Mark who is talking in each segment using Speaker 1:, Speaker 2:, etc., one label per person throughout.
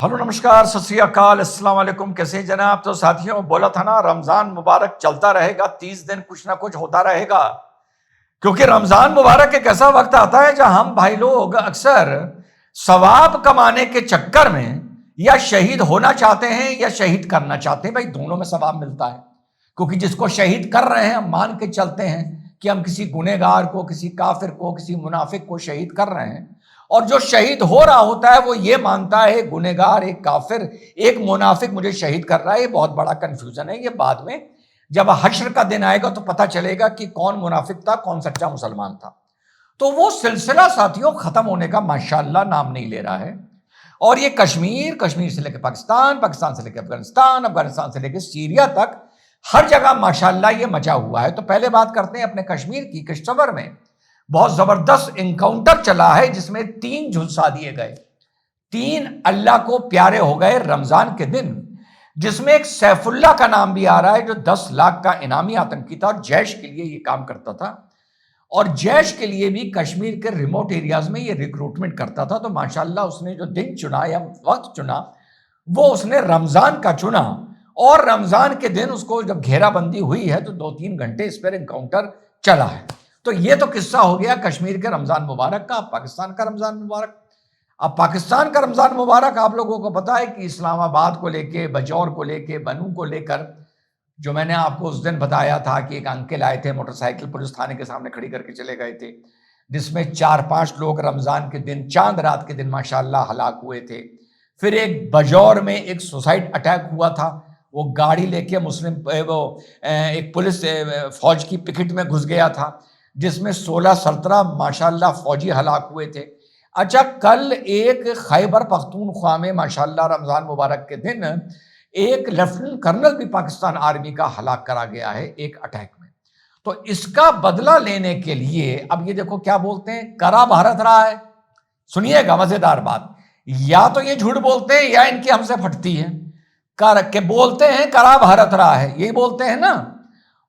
Speaker 1: Hello नमस्कार सत श्री अकाल अस्सलाम वालेकुम। कैसे हैं जनाब? तो साथियों, बोला था ना रमजान मुबारक चलता रहेगा, 30 दिन कुछ ना कुछ होता रहेगा। क्योंकि रमजान मुबारक एक ऐसा वक्त आता है जहां हम भाई लोग अक्सर सवाब कमाने के चक्कर में या शहीद होना चाहते हैं या शहीद करना चाहते हैं। भाई दोनों में सवाब मिलता है, क्योंकि जिसको शहीद कर रहे हैं हम मान के चलते हैं कि हम किसी गुनहगार को, किसी काफिर को, किसी मुनाफिक को शहीद कर रहे हैं, और जो शहीद हो रहा होता है वो ये मानता है एक गुनहगार, एक काफिर, एक मुनाफिक मुझे शहीद कर रहा है। ये बहुत बड़ा कंफ्यूजन है। ये बाद में जब हश्र का दिन आएगा तो पता चलेगा कि कौन मुनाफिक था, कौन सच्चा मुसलमान था। तो वो सिलसिला साथियों खत्म होने का माशाअल्लाह नाम नहीं ले रहा है। और ये कश्मीर, कश्मीर से लेकर पाकिस्तान, पाकिस्तान से लेकर अफगानिस्तान, अफगानिस्तान से लेकर सीरिया तक हर जगह माशाअल्लाह ये मचा हुआ है। तो पहले बात करते हैं अपने कश्मीर की। किश्तवाड़ में बहुत जबरदस्त इनकाउंटर चला है जिसमें 3 झुलसा दिए गए, 3 अल्लाह को प्यारे हो गए रमजान के दिन, जिसमें एक सैफुल्लाह का नाम भी आ रहा है जो 10 लाख का इनामी आतंकी था और जैश के लिए ये काम करता था, और जैश के लिए भी कश्मीर के रिमोट एरियाज में ये रिक्रूटमेंट करता था। तो माशाल्लाह उसने जो दिन चुना या वक्त चुना वो उसने रमजान का चुना, और रमजान के दिन उसको जब घेराबंदी हुई है तो 2-3 घंटे इस पर इनकाउंटर चला है। तो ये तो किस्सा हो गया कश्मीर के रमजान मुबारक का। पाकिस्तान का रमजान मुबारक, अब पाकिस्तान का रमजान मुबारक आप लोगों को पता है कि इस्लामाबाद को लेके, बजौर को लेके, बनू को लेकर, जो मैंने आपको उस दिन बताया था कि एक अंकल आए थे मोटरसाइकिल, पुलिस थाने के सामने खड़ी करके चले गए थे, जिसमें 4-5 लोग रमजान के दिन, चांद रात के दिन माशाल्लाह हलाक हुए थे। फिर एक बजौर में एक सुसाइड अटैक हुआ था, वो गाड़ी लेके मुस्लिम वो एक पुलिस फौज की पिकेट में घुस गया था, जिसमें 16-17 माशाल्लाह फौजी हलाक हुए थे। अच्छा, कल एक खैबर पख्तूनख्वा में माशाल्लाह रमजान मुबारक के दिन एक लेफ्टिनेंट कर्नल भी पाकिस्तान आर्मी का हलाक करा गया है एक अटैक में। तो इसका बदला लेने के लिए अब ये देखो क्या बोलते हैं, करा भारत रहा है। सुनिएगा मजेदार बात, या तो ये झूठ बोलते हैं या इनकी हमसे फटती है। कर के बोलते हैं करा भारत रहा है, यही बोलते हैं ना,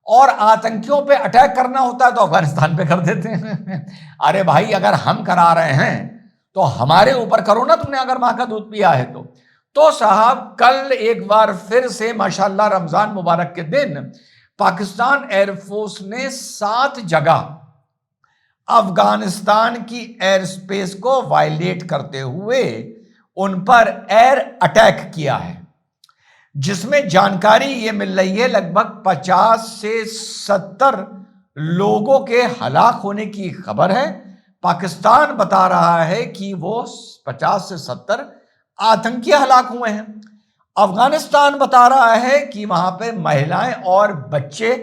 Speaker 1: और आतंकियों पे अटैक करना होता है तो अफगानिस्तान पे कर देते हैं। अरे भाई, अगर हम करा रहे हैं तो हमारे ऊपर करो ना, तुमने अगर मां का दूध पिया है तो साहब कल एक बार फिर से माशाल्लाह रमजान मुबारक के दिन पाकिस्तान एयरफोर्स ने 7 जगह अफगानिस्तान की एयर स्पेस को वायलेट करते हुए उन पर एयर अटैक किया है, जिसमें जानकारी ये मिल रही है लगभग 50 से 70 लोगों के हलाक होने की खबर है। पाकिस्तान बता रहा है कि वो 50 से 70 आतंकी हलाक हुए हैं। अफगानिस्तान बता रहा है कि वहां पे महिलाएं और बच्चे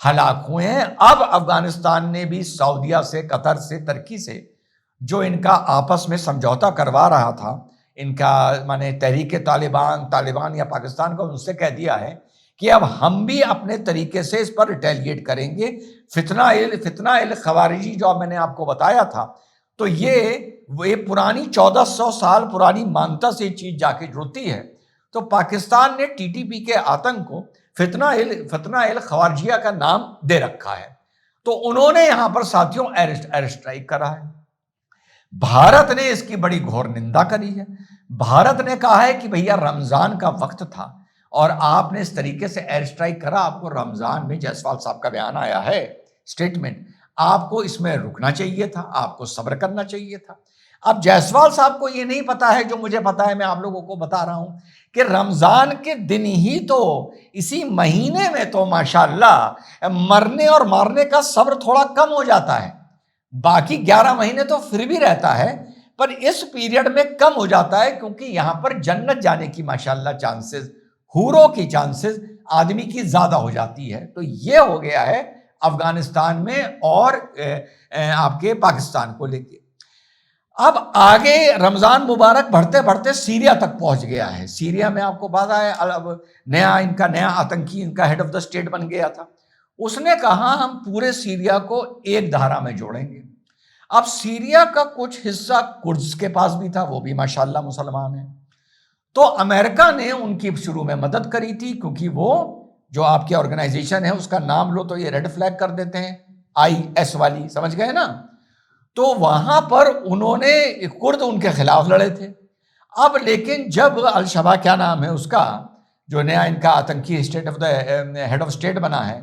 Speaker 1: हलाक हुए हैं। अब अफगानिस्तान ने भी सऊदीया से, कतर से, तुर्की से जो इनका आपस में समझौता करवा रहा था, इनका माने तहरीक तालिबान या पाकिस्तान को, उनसे कह दिया है कि अब हम भी अपने तरीके से इस पर रिटेलिएट करेंगे। फितना इल खवारिजी जो मैंने आपको बताया था, तो ये पुरानी 1400 साल पुरानी मान्यता से चीज जाके जुड़ती है। तो पाकिस्तान ने टीटीपी के आतंक को फितना इल खवारिजिया का नाम दे रखा है। तो उन्होंने यहां पर साथियों एयर स्ट्राइक करा है। भारत ने इसकी बड़ी घोर निंदा करी है। भारत ने कहा है कि भैया रमजान का वक्त था और आपने इस तरीके से एयर स्ट्राइक करा। आपको रमजान में, जायसवाल साहब का बयान आया है, स्टेटमेंट, आपको इसमें रुकना चाहिए था, आपको सब्र करना चाहिए था। अब जायसवाल साहब को ये नहीं पता है जो मुझे पता है, मैं आप लोगों को बता रहा हूं कि रमजान के दिन ही तो, इसी महीने में तो माशाल्लाह मरने और मारने का सब्र थोड़ा कम हो जाता है। बाकी 11 महीने तो फिर भी रहता है, पर इस पीरियड में कम हो जाता है, क्योंकि यहां पर जन्नत जाने की माशाल्लाह चांसेस, हूरों की चांसेस आदमी की ज्यादा हो जाती है। तो ये हो गया है अफगानिस्तान में और आपके पाकिस्तान को लेके। अब आगे रमजान मुबारक बढ़ते बढ़ते सीरिया तक पहुंच गया है। सीरिया में आपको पता है अब नया आतंकी इनका हेड ऑफ द स्टेट बन गया था। उसने कहा हम पूरे सीरिया को एक धारा में जोड़ेंगे। अब सीरिया का कुछ हिस्सा कुर्द्स के पास भी था, वो भी माशाल्लाह मुसलमान है। तो अमेरिका ने उनकी शुरू में मदद करी थी, क्योंकि वो जो आपकी ऑर्गेनाइजेशन है उसका नाम लो तो ये रेड फ्लैग कर देते हैं, IS वाली, समझ गए ना। तो वहां पर उन्होंने, कुर्द उनके खिलाफ लड़े थे। अब लेकिन जब अल-शबाब क्या नाम है उसका, जो नया इनका आतंकी state of the head of state बना है,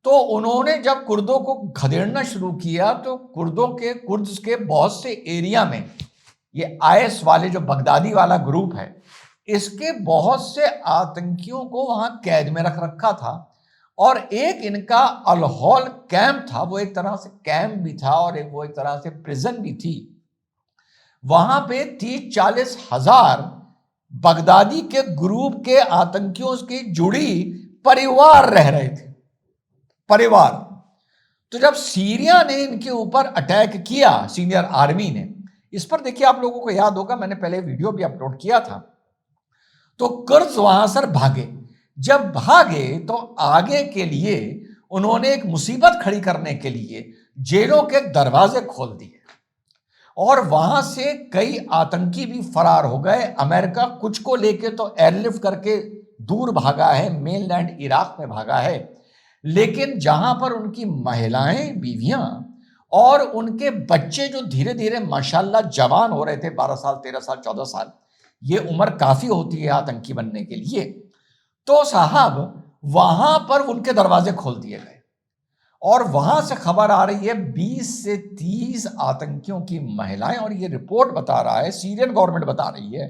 Speaker 1: तो उन्होंने जब कुर्दों को खदेड़ना शुरू किया तो कुर्द्स के बहुत से एरिया में ये आईएस वाले जो बगदादी वाला ग्रुप है, इसके बहुत से आतंकियों को वहां कैद में रख रखा था। और एक इनका अल-हौल कैंप था, वो एक तरह से कैंप भी था और वो एक तरह से प्रिजन भी थी। वहां पे 30-40 हजार बगदादी के ग्रुप के आतंकियों की जुड़ी परिवार रह रहे थे, परिवार। तो जब सीरिया ने इनके ऊपर अटैक किया, सीनियर आर्मी ने, इस पर देखिए आप लोगों को याद होगा, मैंने पहले वीडियो भी अपलोड किया था। तो कुर्द वहां से भागे, जब भागे तो आगे के लिए उन्होंने एक मुसीबत खड़ी करने के लिए जेलों के दरवाजे खोल दिए और वहां से कई आतंकी भी फरार हो गए। अमेरिका कुछ को लेके तो एयरलिफ्ट करके दूर भागा है, मेनलैंड इराक में भागा है, लेकिन जहां पर उनकी महिलाएं, बीवियां और उनके बच्चे जो धीरे धीरे माशाल्लाह जवान हो रहे थे, 12 साल, 13 साल, 14 साल, ये उम्र काफी होती है आतंकी बनने के लिए, तो साहब वहां पर उनके दरवाजे खोल दिए गए और वहां से खबर आ रही है 20 से 30 आतंकियों की महिलाएं, और ये रिपोर्ट बता रहा है, सीरियन गवर्नमेंट बता रही है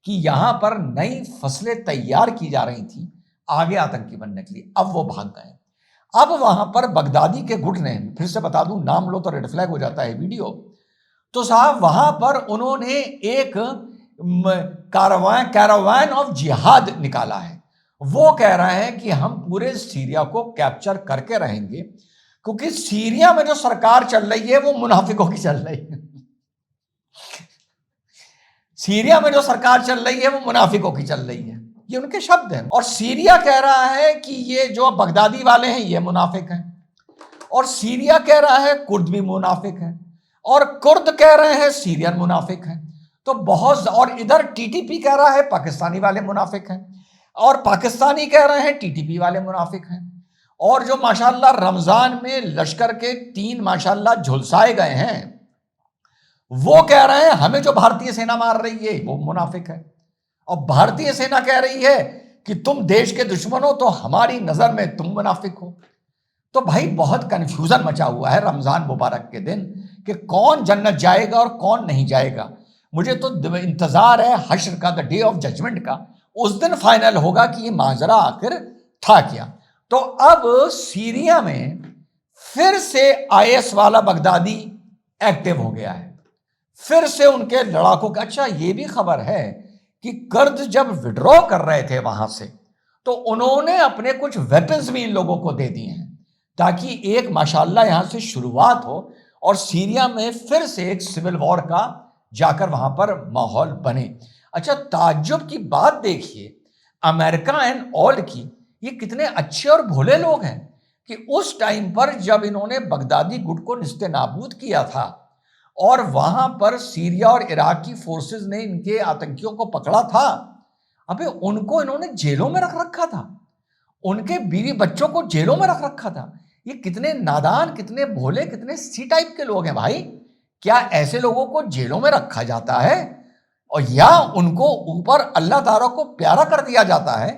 Speaker 1: कि यहां पर नई फसलें तैयार की जा रही थी आगे आतंकी बनने के लिए। अब वो भाग गए। अब वहां पर बगदादी के गुट ने, फिर से बता दूं, नाम लो तो रेड फ्लैग हो जाता है वीडियो, तो साहब वहां पर उन्होंने एक कैरावान ऑफ जिहाद निकाला है। वो कह रहे हैं कि हम पूरे सीरिया को कैप्चर करके रहेंगे, क्योंकि सीरिया में जो सरकार चल रही है वो मुनाफिकों की चल रही है। सीरिया में जो सरकार चल रही है वो मुनाफिकों की चल रही है, ये उनके शब्द हैं। और सीरिया कह रहा है कि ये जो बगदादी वाले हैं ये मुनाफिक हैं, और सीरिया कह रहा है कुर्द भी मुनाफिक हैं, और कुर्द कह रहे हैं सीरियन मुनाफिक हैं। तो बहुत, और इधर टीटीपी कह रहा है पाकिस्तानी वाले मुनाफिक हैं, और पाकिस्तानी कह रहे हैं टीटीपी वाले मुनाफिक हैं। और जो माशाल्लाह रमजान में लश्कर के 3 माशाल्लाह झुलसाए गए हैं, वो कह रहे हैं हमें जो भारतीय सेना मार रही है वो मुनाफिक है। और भारतीय सेना कह रही है कि तुम देश के दुश्मन हो, तो हमारी नजर में तुम मुनाफिक हो। तो भाई बहुत कंफ्यूजन मचा हुआ है रमजान मुबारक के दिन कि कौन जन्नत जाएगा और कौन नहीं जाएगा। मुझे तो इंतजार है हश्र का, द डे ऑफ जजमेंट का, उस दिन फाइनल होगा कि ये माजरा आखिर था क्या। तो अब सीरिया में फिर से आईएस वाला बगदादी एक्टिव हो गया है, फिर से उनके लड़ाकों का। अच्छा, ये भी खबर है कि कुर्द जब विड्रॉ कर रहे थे वहां से, तो उन्होंने अपने कुछ वेपन्स भी इन लोगों को दे दिए हैं, ताकि एक माशाल्लाह यहां से शुरुआत हो और सीरिया में फिर से एक सिविल वॉर का जाकर वहां पर माहौल बने। अच्छा, ताज्जुब की बात देखिए अमेरिका एंड ऑल की, ये कितने अच्छे और भोले लोग हैं कि उस टाइम पर जब इन्होंने बगदादी गुट को निस्ते नाबूद किया था और वहां पर सीरिया और इराक की फोर्सेस ने इनके आतंकियों को पकड़ा था, अबे उनको इन्होंने जेलों में रख रखा था, उनके बीवी बच्चों को जेलों में रख रखा था। ये कितने नादान, कितने भोले, कितने सी टाइप के लोग हैं भाई। क्या ऐसे लोगों को जेलों में रखा जाता है और या उनको ऊपर अल्लाह ताला को प्यारा कर दिया जाता है,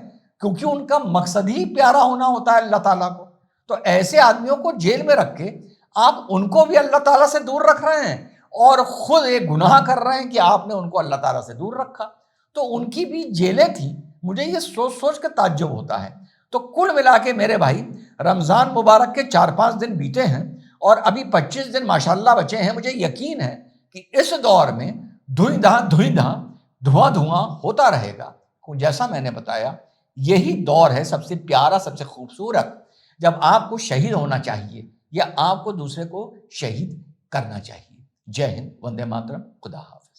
Speaker 1: क्योंकि उनका मकसद ही प्यारा होना होता है अल्लाह ताला को। तो ऐसे आदमियों को जेल में रख के आप उनको भी अल्लाह ताला से दूर रख रहे हैं और खुद एक गुनाह कर रहे हैं कि आपने उनको अल्लाह ताला से दूर रखा। तो उनकी भी जेलें थी। मुझे ये सोच सोच के ताज्जुब होता है। तो कुल मिला के मेरे भाई, रमजान मुबारक के 4-5 दिन बीते हैं और अभी 25 दिन माशाल्लाह बचे हैं। मुझे यकीन है कि इस दौर में धुआं धुआं होता रहेगा। जैसा मैंने बताया, यही दौर है सबसे प्यारा, सबसे खूबसूरत, जब आपको शहीद होना चाहिए या आपको दूसरे को शहीद करना चाहिए। जय हिंद, वंदे मातरम, खुदा हाफिज़।